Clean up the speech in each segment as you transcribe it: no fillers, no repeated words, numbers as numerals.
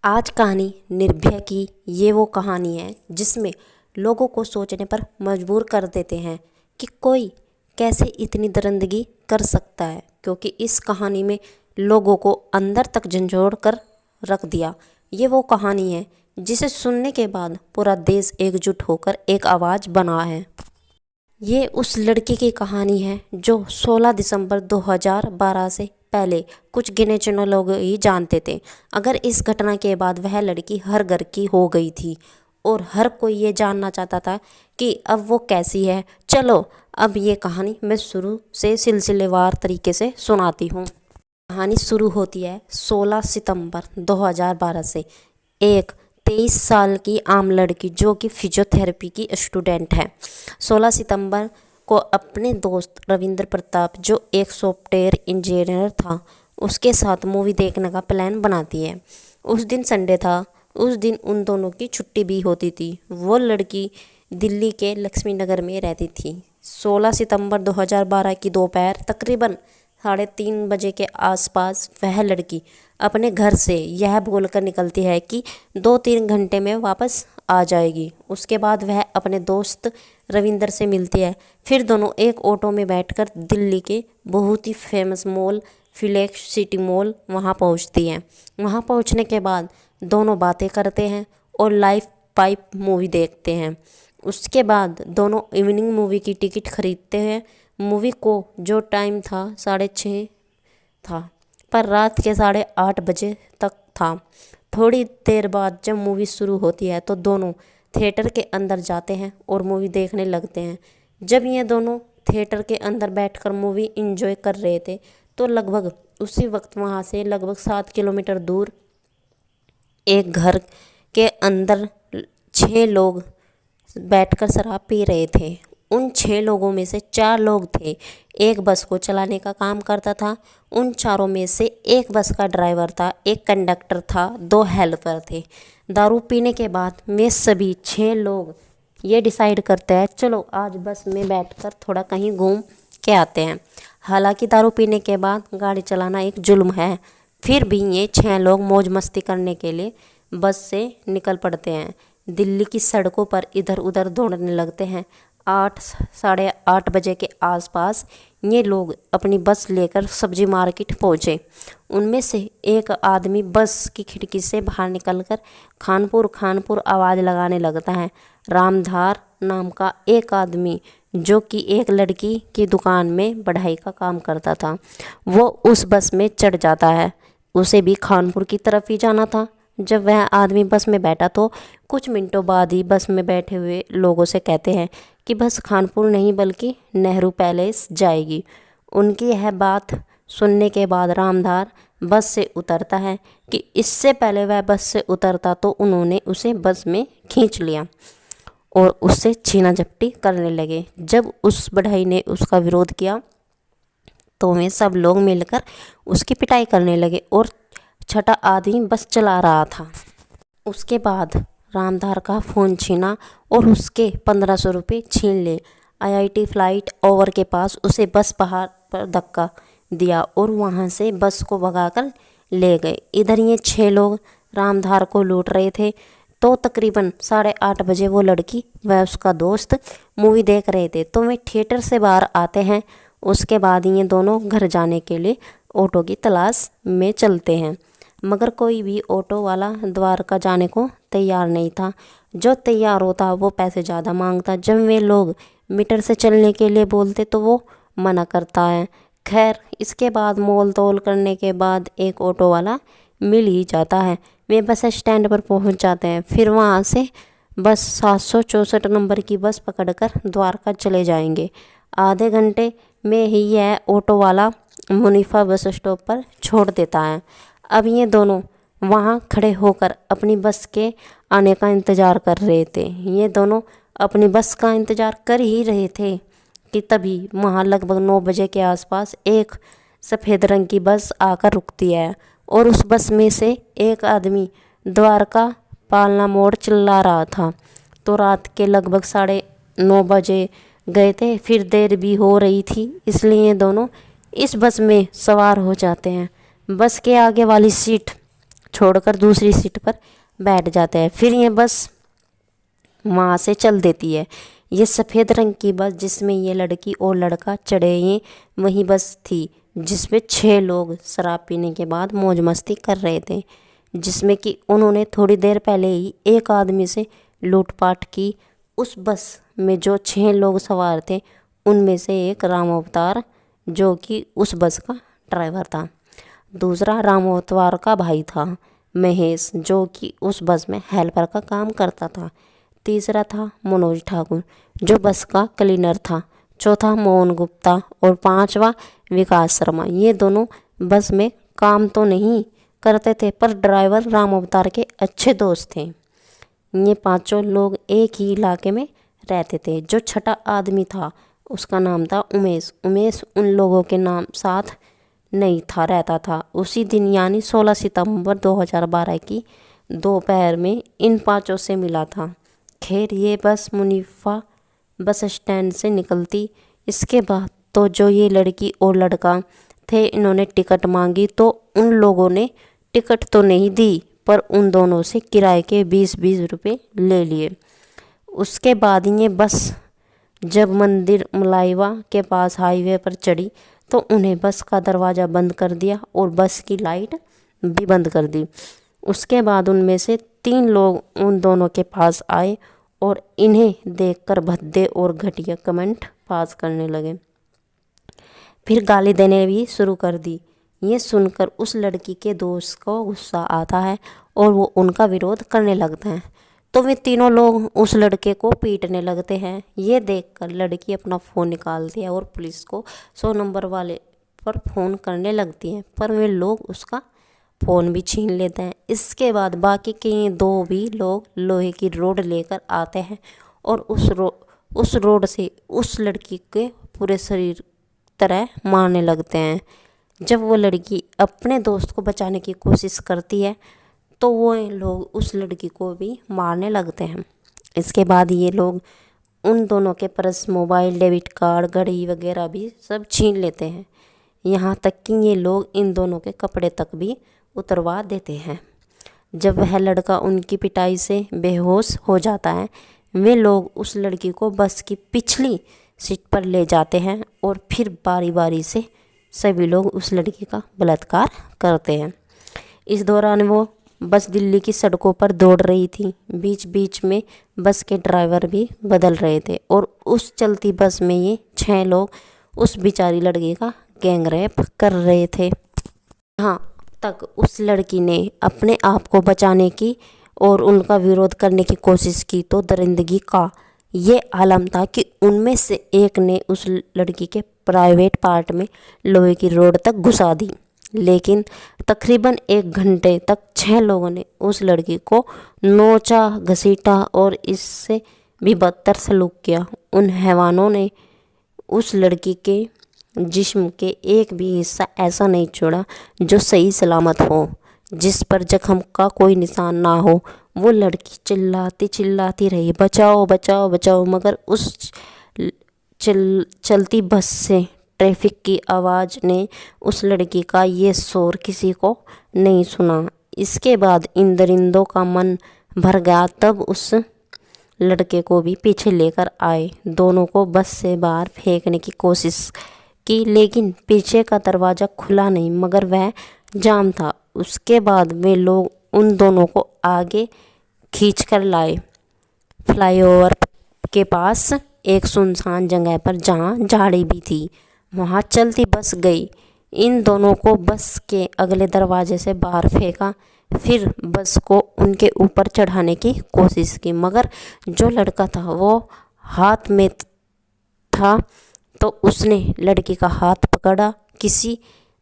आज कहानी निर्भया की ये वो कहानी है जिसमें लोगों को सोचने पर मजबूर कर देते हैं कि कोई कैसे इतनी दरिंदगी कर सकता है, क्योंकि इस कहानी में लोगों को अंदर तक झंझोड़ कर रख दिया। ये वो कहानी है जिसे सुनने के बाद पूरा देश एकजुट होकर एक आवाज़ बना है। ये उस लड़की की कहानी है जो 16 दिसंबर 2012 से पहले कुछ गिने चुने लोग ही जानते थे। अगर इस घटना के बाद वह लड़की हर घर की हो गई थी और हर कोई ये जानना चाहता था कि अब वो कैसी है। चलो अब ये कहानी मैं शुरू से सिलसिलेवार तरीके से सुनाती हूँ। कहानी शुरू होती है 16 सितंबर 2012 से। एक 23 साल की आम लड़की जो कि फिजियोथेरेपी की स्टूडेंट है, 16 सितंबर को अपने दोस्त रविंद्र प्रताप जो एक सॉफ्टवेयर इंजीनियर था उसके साथ मूवी देखने का प्लान बनाती है। उस दिन संडे था। उस दिन उन दोनों की छुट्टी भी होती थी। वो लड़की दिल्ली के लक्ष्मी नगर में रहती थी। 16 सितंबर 2012 की दोपहर तकरीबन 3:30 बजे के आसपास वह लड़की अपने घर से यह बोलकर निकलती है कि 2-3 घंटे में वापस आ जाएगी। उसके बाद वह अपने दोस्त रविंदर से मिलती है। फिर दोनों एक ऑटो में बैठकर दिल्ली के बहुत ही famous mall flex city mall वहाँ पहुँचती हैं। वहाँ पहुँचने के बाद दोनों बातें करते हैं और लाइव पाइप मूवी देखते हैं। उसके बाद दोनों इवनिंग मूवी की टिकट खरीदते हैं। मूवी को जो टाइम था 6:30 था, पर रात के 8:30 बजे तक था। थोड़ी देर बाद जब मूवी शुरू होती है तो दोनों थिएटर के अंदर जाते हैं और मूवी देखने लगते हैं। जब ये दोनों थिएटर के अंदर बैठकर मूवी एंजॉय कर रहे थे तो लगभग उसी वक्त वहाँ से लगभग 7 किलोमीटर दूर एक घर के अंदर 6 लोग बैठकर शराब पी रहे थे। उन 6 लोगों में से 4 लोग थे। एक बस को चलाने का काम करता था। उन चारों में से एक बस का ड्राइवर था, एक कंडक्टर था, 2 हेल्पर थे। दारू पीने के बाद में सभी 6 लोग ये डिसाइड करते हैं चलो आज बस में बैठकर थोड़ा कहीं घूम के आते हैं। हालांकि दारू पीने के बाद गाड़ी चलाना एक जुल्म है, फिर भी ये 6 लोग मौज मस्ती करने के लिए बस से निकल पड़ते हैं। दिल्ली की सड़कों पर इधर उधर दौड़ने लगते हैं। 8-8:30 बजे के आसपास ये लोग अपनी बस लेकर सब्जी मार्केट पहुँचे। उनमें से एक आदमी बस की खिड़की से बाहर निकलकर खानपुर खानपुर आवाज़ लगाने लगता है। रामधार नाम का एक आदमी जो कि एक लड़की की दुकान में बढ़ाई का काम करता था, वो उस बस में चढ़ जाता है। उसे भी खानपुर की तरफ ही जाना था। जब वह आदमी बस में बैठा तो कुछ मिनटों बाद ही बस में बैठे हुए लोगों से कहते हैं कि बस खानपुर नहीं बल्कि नेहरू पैलेस जाएगी। उनकी यह बात सुनने के बाद रामधार बस से उतरता है कि इससे पहले वह बस से उतरता तो उन्होंने उसे बस में खींच लिया और उससे छीना झपटी करने लगे। जब उस बढ़ई ने उसका विरोध किया तो वे सब लोग मिलकर उसकी पिटाई करने लगे और 6ठा आदमी बस चला रहा था। उसके बाद रामधार का फ़ोन छीना और उसके 1500 रुपये छीन ले। आईआईटी फ्लाइट ओवर के पास उसे बस पहाड़ पर धक्का दिया और वहाँ से बस को भगाकर ले गए। इधर ये 6 लोग रामधार को लूट रहे थे तो तकरीबन 8:30 बजे वो लड़की व उसका दोस्त मूवी देख रहे थे तो वे थिएटर से बाहर आते हैं। उसके बाद ये दोनों घर जाने के लिए ऑटो की तलाश में चलते हैं, मगर कोई भी ऑटो वाला द्वारका जाने को तैयार नहीं था। जो तैयार होता वो पैसे ज़्यादा मांगता। जब वे लोग मीटर से चलने के लिए बोलते तो वो मना करता है। खैर इसके बाद मोल तोल करने के बाद एक ऑटो वाला मिल ही जाता है। वे बस स्टैंड पर पहुंच जाते हैं। फिर वहां से बस 764 नंबर की बस पकड़कर द्वारका चले जाएंगे। आधे घंटे में ही यह ऑटो वाला मुनीफा बस स्टॉप पर छोड़ देता है। अब ये दोनों वहाँ खड़े होकर अपनी बस के आने का इंतज़ार कर रहे थे। ये दोनों अपनी बस का इंतज़ार कर ही रहे थे कि तभी वहाँ लगभग 9 बजे के आसपास एक सफ़ेद रंग की बस आकर रुकती है और उस बस में से एक आदमी द्वारका पालना मोड़ चिल्ला रहा था। तो रात के लगभग 9:30 बजे गए थे, फिर देर भी हो रही थी, इसलिए दोनों इस बस में सवार हो जाते हैं। बस के आगे वाली सीट छोड़कर दूसरी सीट पर बैठ जाते हैं। फिर ये बस वहाँ से चल देती है। ये सफ़ेद रंग की बस जिसमें ये लड़की और लड़का चढ़े, ये वही बस थी जिसमें 6 लोग शराब पीने के बाद मौज मस्ती कर रहे थे, जिसमें कि उन्होंने थोड़ी देर पहले ही एक आदमी से लूटपाट की। उस बस में जो 6 लोग सवार थे उनमें से एक राम अवतार, जो कि उस बस का ड्राइवर था। दूसरा राम अवतार का भाई था महेश, जो कि उस बस में हेल्पर का काम करता था। तीसरा था मनोज ठाकुर, जो बस का क्लीनर था। चौथा मोहन गुप्ता और पांचवा विकास शर्मा। ये दोनों बस में काम तो नहीं करते थे, पर ड्राइवर राम अवतार के अच्छे दोस्त थे। ये पांचों लोग एक ही इलाके में रहते थे। जो छठा आदमी था उसका नाम था उमेश। उमेश उन लोगों के नाम साथ नहीं था रहता था। उसी दिन यानी 16 सितंबर 2012 की दोपहर में इन पांचों से मिला था। खैर, ये बस मुनीफा बस स्टैंड से निकलती। इसके बाद तो जो ये लड़की और लड़का थे, इन्होंने टिकट मांगी तो उन लोगों ने टिकट तो नहीं दी, पर उन दोनों से किराए के 20-20 रुपये ले लिए। उसके बाद ये बस जब मंदिर मलाइवा के पास हाईवे पर चढ़ी तो उन्हें बस का दरवाज़ा बंद कर दिया और बस की लाइट भी बंद कर दी। उसके बाद उनमें से 3 लोग उन दोनों के पास आए और इन्हें देखकर भद्दे और घटिया कमेंट पास करने लगे। फिर गाली देने भी शुरू कर दी। ये सुनकर उस लड़की के दोस्त को गुस्सा आता है और वो उनका विरोध करने लगता है, तो वे तीनों लोग उस लड़के को पीटने लगते हैं। ये देखकर लड़की अपना फ़ोन निकालती है और पुलिस को 100 नंबर वाले पर फ़ोन करने लगती है, पर वे लोग उसका फ़ोन भी छीन लेते हैं। इसके बाद बाकी के 2 भी लोग लोहे की रोड लेकर आते हैं और उस रोड से उस लड़की के पूरे शरीर तरह मारने लगते हैं। जब वो लड़की अपने दोस्त को बचाने की कोशिश करती है तो वो लोग उस लड़की को भी मारने लगते हैं। इसके बाद ये लोग उन दोनों के पर्स, मोबाइल, डेबिट कार्ड, घड़ी वगैरह भी सब छीन लेते हैं। यहाँ तक कि ये लोग इन दोनों के कपड़े तक भी उतरवा देते हैं। जब वह लड़का उनकी पिटाई से बेहोश हो जाता है, वे लोग उस लड़की को बस की पिछली सीट पर ले जाते हैं और फिर बारी बारी से सभी लोग उस लड़की का बलात्कार करते हैं। इस दौरान वो बस दिल्ली की सड़कों पर दौड़ रही थी। बीच बीच में बस के ड्राइवर भी बदल रहे थे और उस चलती बस में ये 6 लोग उस बेचारी लड़की का गैंग रेप कर रहे थे। हाँ तक उस लड़की ने अपने आप को बचाने की और उनका विरोध करने की कोशिश की तो दरिंदगी का ये आलम था कि उनमें से एक ने उस लड़की के प्राइवेट पार्ट में लोहे की रोड तक घुसा दी। लेकिन तकरीबन 1 घंटे तक 6 लोगों ने उस लड़की को नोचा, घसीटा और इससे भी बदतर सलूक किया। उन हैवानों ने उस लड़की के जिस्म के एक भी हिस्सा ऐसा नहीं छोड़ा जो सही सलामत हो, जिस पर जख्म का कोई निशान ना हो। वो लड़की चिल्लाती रही, बचाओ बचाओ बचाओ, मगर उस चलती बस से ट्रैफिक की आवाज़ ने उस लड़की का ये शोर किसी को नहीं सुना। इसके बाद इन दरिंदों का मन भर गया, तब उस लड़के को भी पीछे लेकर आए। दोनों को बस से बाहर फेंकने की कोशिश की, लेकिन पीछे का दरवाज़ा खुला नहीं, मगर वह जाम था। उसके बाद वे लोग उन दोनों को आगे खींच कर लाए फ्लाईओवर के पास एक सुनसान जगह पर, जहाँ झाड़ी भी थी। वहाँ चलती बस गई। इन दोनों को बस के अगले दरवाजे से बाहर फेंका, फिर बस को उनके ऊपर चढ़ाने की कोशिश की, मगर जो लड़का था वो हाथ में था तो उसने लड़की का हाथ पकड़ा, किसी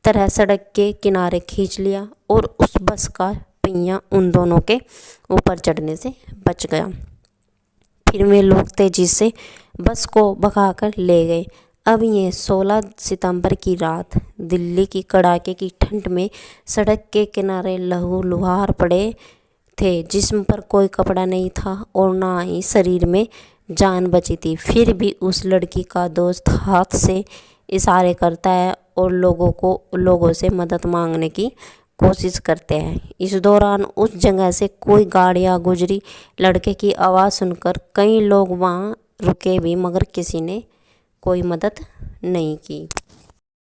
तरह सड़क के किनारे खींच लिया और उस बस का पहिया उन दोनों के ऊपर चढ़ने से बच गया। फिर वे लोग तेजी से बस को भगाकर ले गए। अब ये 16 सितंबर की रात दिल्ली की कड़ाके की ठंड में सड़क के किनारे लहूलुहान पड़े थे, जिस्म पर कोई कपड़ा नहीं था और ना ही शरीर में जान बची थी। फिर भी उस लड़की का दोस्त हाथ से इशारे करता है और लोगों से मदद मांगने की कोशिश करते हैं। इस दौरान उस जगह से कोई गाड़ियाँ गुजरी। लड़के की आवाज़ सुनकर कई लोग वहाँ रुके भी, मगर किसी ने कोई मदद नहीं की।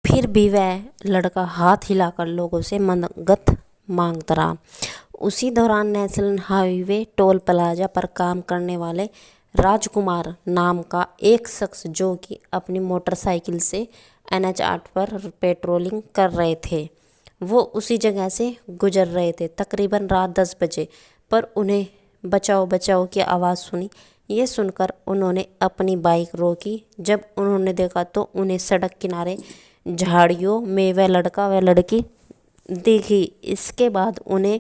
फिर भी वह लड़का हाथ हिलाकर लोगों से मदद मांगता रहा। उसी दौरान नेशनल हाईवे टोल प्लाजा पर काम करने वाले राजकुमार नाम का एक शख्स, जो कि अपनी मोटरसाइकिल से NH 8 पर पेट्रोलिंग कर रहे थे, वो उसी जगह से गुजर रहे थे तकरीबन रात 10 बजे। पर उन्हें बचाओ बचाओ की आवाज़ सुनी। ये सुनकर उन्होंने अपनी बाइक रोकी। जब उन्होंने देखा तो उन्हें सड़क किनारे झाड़ियों में वह लड़का व लड़की दिखी। इसके बाद उन्हें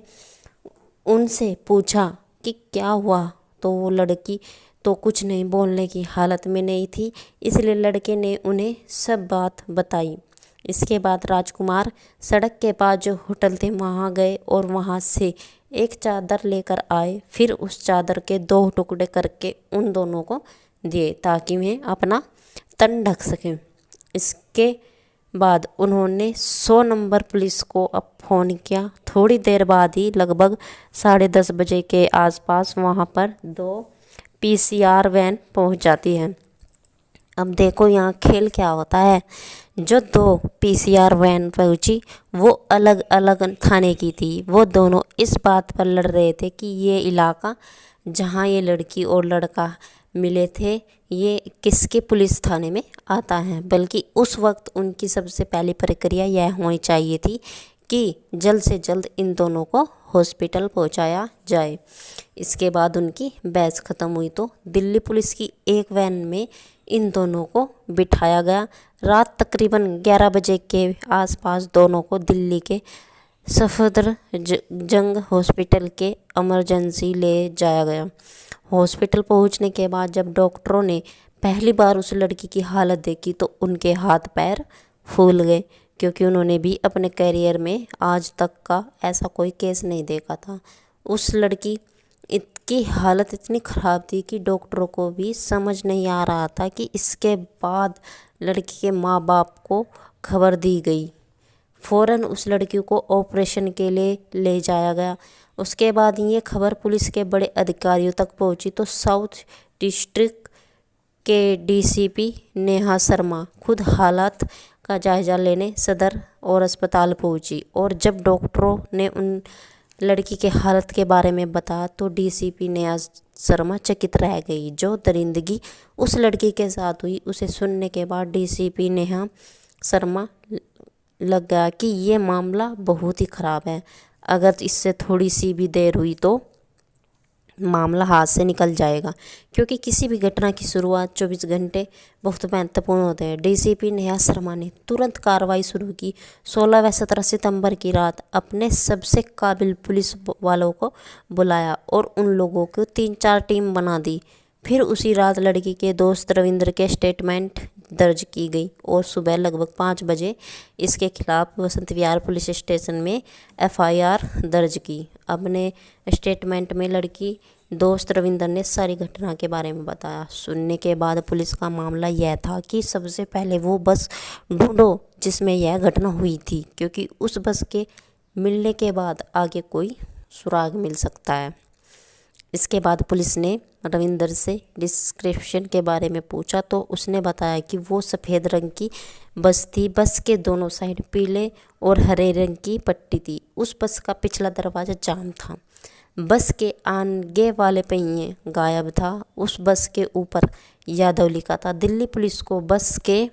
उनसे पूछा कि क्या हुआ, तो वो लड़की तो कुछ नहीं बोलने की हालत में नहीं थी, इसलिए लड़के ने उन्हें सब बात बताई। इसके बाद राजकुमार सड़क के पास जो होटल थे वहाँ गए और वहाँ से एक चादर लेकर आए। फिर उस चादर के 2 टुकड़े करके उन दोनों को दिए ताकि वे अपना तन ढक सकें। इसके बाद उन्होंने 100 नंबर पुलिस को अब फ़ोन किया। थोड़ी देर बाद ही लगभग 10:30 बजे के आसपास वहाँ पर 2 PCR वैन पहुँच जाती है। अब देखो यहाँ खेल क्या होता है। जो 2 PCR वैन पहुँची वो अलग अलग थाने की थी। वो दोनों इस बात पर लड़ रहे थे कि ये इलाका जहाँ ये लड़की और लड़का मिले थे ये किसके पुलिस थाने में आता है। बल्कि उस वक्त उनकी सबसे पहली प्रक्रिया यह होनी चाहिए थी कि जल्द से जल्द इन दोनों को हॉस्पिटल पहुंचाया जाए। इसके बाद उनकी बहस ख़त्म हुई तो दिल्ली पुलिस की एक वैन में इन दोनों को बिठाया गया। रात तकरीबन 11 बजे के आसपास दोनों को दिल्ली के सफदरजंग हॉस्पिटल के इमरजेंसी ले जाया गया। हॉस्पिटल पहुंचने के बाद जब डॉक्टरों ने पहली बार उस लड़की की हालत देखी तो उनके हाथ पैर फूल गए, क्योंकि उन्होंने भी अपने करियर में आज तक का ऐसा कोई केस नहीं देखा था। उस लड़की की हालत इतनी ख़राब थी कि डॉक्टरों को भी समझ नहीं आ रहा था कि इसके बाद लड़की के माँ बाप को खबर दी गई। फ़ौरन उस लड़की को ऑपरेशन के लिए ले जाया गया। उसके बाद ये खबर पुलिस के बड़े अधिकारियों तक पहुंची तो साउथ डिस्ट्रिक्ट के DCP नेहा शर्मा खुद हालात का जायज़ा लेने सदर और अस्पताल पहुंची। और जब डॉक्टरों ने उन लड़की के हालत के बारे में बताया तो DCP नेहा शर्मा चकित रह गई। जो दरिंदगी उस लड़की के साथ हुई उसे सुनने के बाद DCP नेहा शर्मा लग गया कि ये मामला बहुत ही ख़राब है। अगर इससे थोड़ी सी भी देर हुई तो मामला हाथ से निकल जाएगा, क्योंकि किसी भी घटना की शुरुआत 24 घंटे बहुत महत्वपूर्ण होते हैं। DCP नेहा शर्मा ने तुरंत कार्रवाई शुरू की। 16 व 17 सितंबर की रात अपने सबसे काबिल पुलिस वालों को बुलाया और उन लोगों को 3-4 टीम बना दी। फिर उसी रात लड़की के दोस्त रविंद्र के स्टेटमेंट दर्ज की गई और सुबह लगभग 5 बजे इसके खिलाफ बसंत विहार पुलिस स्टेशन में FIR दर्ज की। अपने स्टेटमेंट में लड़की दोस्त रविंद्र ने सारी घटना के बारे में बताया। सुनने के बाद पुलिस का मामला यह था कि सबसे पहले वो बस ढूंढो जिसमें यह घटना हुई थी, क्योंकि उस बस के मिलने के बाद आगे कोई सुराग मिल सकता है। इसके बाद पुलिस ने रविंदर से डिस्क्रिप्शन के बारे में पूछा तो उसने बताया कि वो सफ़ेद रंग की बस थी। बस के दोनों साइड पीले और हरे रंग की पट्टी थी। उस बस का पिछला दरवाज़ा जाम था। बस के आगे वाले पहिए गायब था। उस बस के ऊपर यादव लिखा था। दिल्ली पुलिस को बस के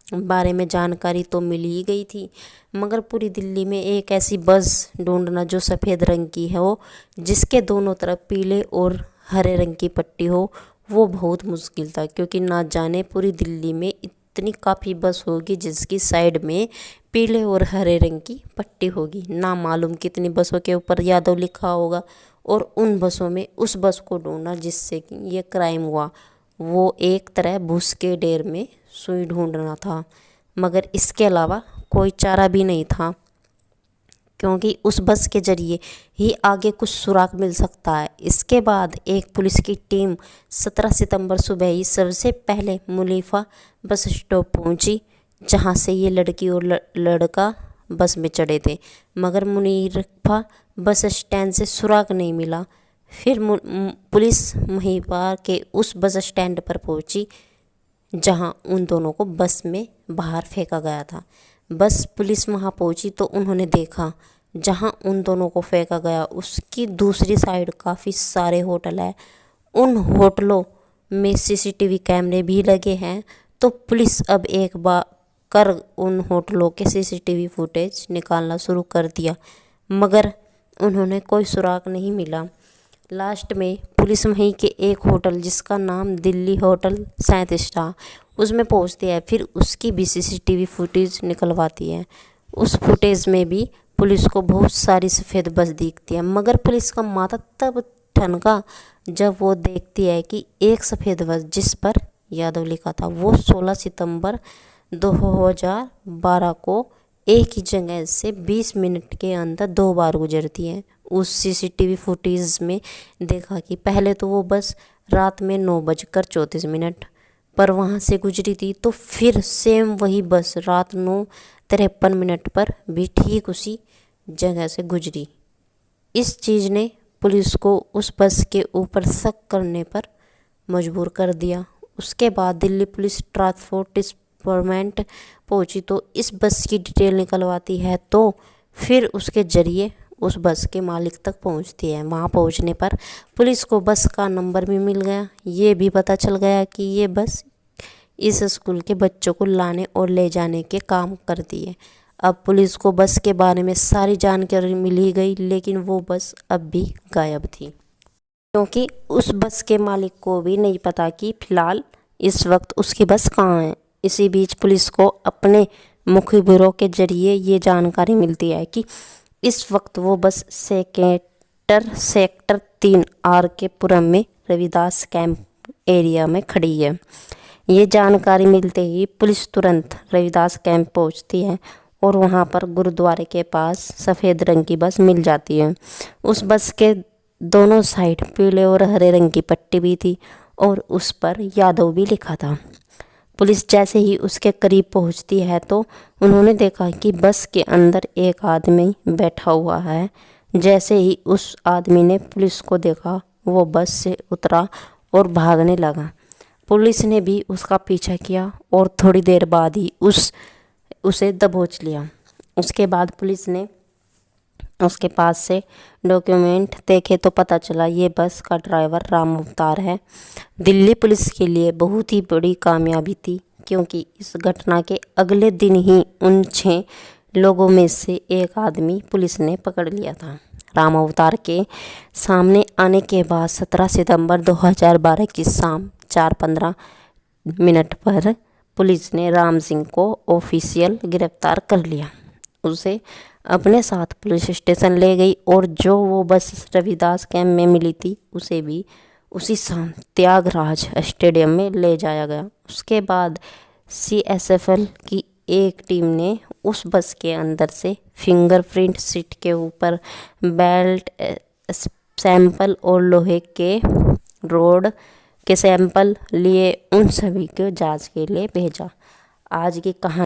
बारे में जानकारी तो मिल ही गई थी, मगर पूरी दिल्ली में एक ऐसी बस ढूंढना जो सफ़ेद रंग की हो, जिसके दोनों तरफ पीले और हरे रंग की पट्टी हो, वो बहुत मुश्किल था। क्योंकि ना जाने पूरी दिल्ली में इतनी काफ़ी बस होगी जिसकी साइड में पीले और हरे रंग की पट्टी होगी। ना मालूम कितनी बसों के ऊपर यादव लिखा होगा। और उन बसों में उस बस को ढूंढना जिससे कि ये क्राइम हुआ, वो एक तरह भूस के ढेर में सुई ढूंढना था। मगर इसके अलावा कोई चारा भी नहीं था, क्योंकि उस बस के जरिए ही आगे कुछ सुराग मिल सकता है। इसके बाद एक पुलिस की टीम 17 सितंबर सुबह ही सबसे पहले मुलीफा बस स्टॉप पहुंची, जहां से ये लड़की और लड़का बस में चढ़े थे, मगर मुनीरफा बस स्टैंड से सुराग नहीं मिला। फिर पुलिस महिपाल के उस बस स्टैंड पर पहुंची जहां उन दोनों को बस में बाहर फेंका गया था। बस पुलिस वहां पहुंची तो उन्होंने देखा जहां उन दोनों को फेंका गया उसकी दूसरी साइड काफ़ी सारे होटल है। उन होटलों में सीसीटीवी कैमरे भी लगे हैं। तो पुलिस अब एक बार कर उन होटलों के सीसीटीवी फुटेज निकालना शुरू कर दिया, मगर उन्होंने कोई सुराग नहीं मिला। लास्ट में पुलिस वहीं के एक होटल जिसका नाम दिल्ली होटल 37 था उसमें पहुंचती है। फिर उसकी भी सीसीटीवी फुटेज निकलवाती है। उस फुटेज में भी पुलिस को बहुत सारी सफ़ेद बस दिखती है, मगर पुलिस का माथा तब ठनका जब वो देखती है कि एक सफ़ेद बस जिस पर यादव लिखा था वो 16 सितंबर 2012 को एक ही जगह से 20 मिनट के अंदर 2 बार गुजरती है। उस सीसीटीवी फुटेज में देखा कि पहले तो वो बस रात में 9:34 पर वहाँ से गुजरी थी, तो फिर सेम वही बस रात 9:53 पर भी ठीक उसी जगह से गुजरी। इस चीज़ ने पुलिस को उस बस के ऊपर शक करने पर मजबूर कर दिया। उसके बाद दिल्ली पुलिस ट्रांसपोर्ट डिपार्टमेंट पहुंची तो इस बस की डिटेल निकलवाती है, तो फिर उसके ज़रिए उस बस के मालिक तक पहुंचती है। वहां पहुंचने पर पुलिस को बस का नंबर भी मिल गया। ये भी पता चल गया कि ये बस इस स्कूल के बच्चों को लाने और ले जाने के काम करती है। अब पुलिस को बस के बारे में सारी जानकारी मिल ही गई, लेकिन वो बस अब भी गायब थी, क्योंकि उस बस के मालिक को भी नहीं पता कि फ़िलहाल इस वक्त उसकी बस कहाँ है। इसी बीच पुलिस को अपने मुखबिरों के ज़रिए ये जानकारी मिलती है कि इस वक्त वो बस सेक्टर 3 RK पुरम में रविदास कैंप एरिया में खड़ी है। ये जानकारी मिलते ही पुलिस तुरंत रविदास कैंप पहुंचती है और वहां पर गुरुद्वारे के पास सफ़ेद रंग की बस मिल जाती है। उस बस के दोनों साइड पीले और हरे रंग की पट्टी भी थी और उस पर यादव भी लिखा था। पुलिस जैसे ही उसके करीब पहुंचती है तो उन्होंने देखा कि बस के अंदर एक आदमी बैठा हुआ है। जैसे ही उस आदमी ने पुलिस को देखा वो बस से उतरा और भागने लगा। पुलिस ने भी उसका पीछा किया और थोड़ी देर बाद ही उसे दबोच लिया। उसके बाद पुलिस ने उसके पास से डॉक्यूमेंट देखे तो पता चला ये बस का ड्राइवर राम अवतार है। दिल्ली पुलिस के लिए बहुत ही बड़ी कामयाबी थी, क्योंकि इस घटना के अगले दिन ही उन 6 लोगों में से एक आदमी पुलिस ने पकड़ लिया था। राम अवतार के सामने आने के बाद 17 सितंबर 2012 की शाम 4:15 पर पुलिस ने राम सिंह को ऑफिशियल गिरफ्तार कर लिया। उसे अपने साथ पुलिस स्टेशन ले गई और जो वो बस रविदास कैंप में मिली थी उसे भी उसी शाम त्यागराज स्टेडियम में ले जाया गया। उसके बाद CSFL की एक टीम ने उस बस के अंदर से फिंगरप्रिंट, सीट के ऊपर बेल्ट सैंपल और लोहे के रोड के सैंपल लिए उन सभी को जांच के लिए भेजा। आज की कहानी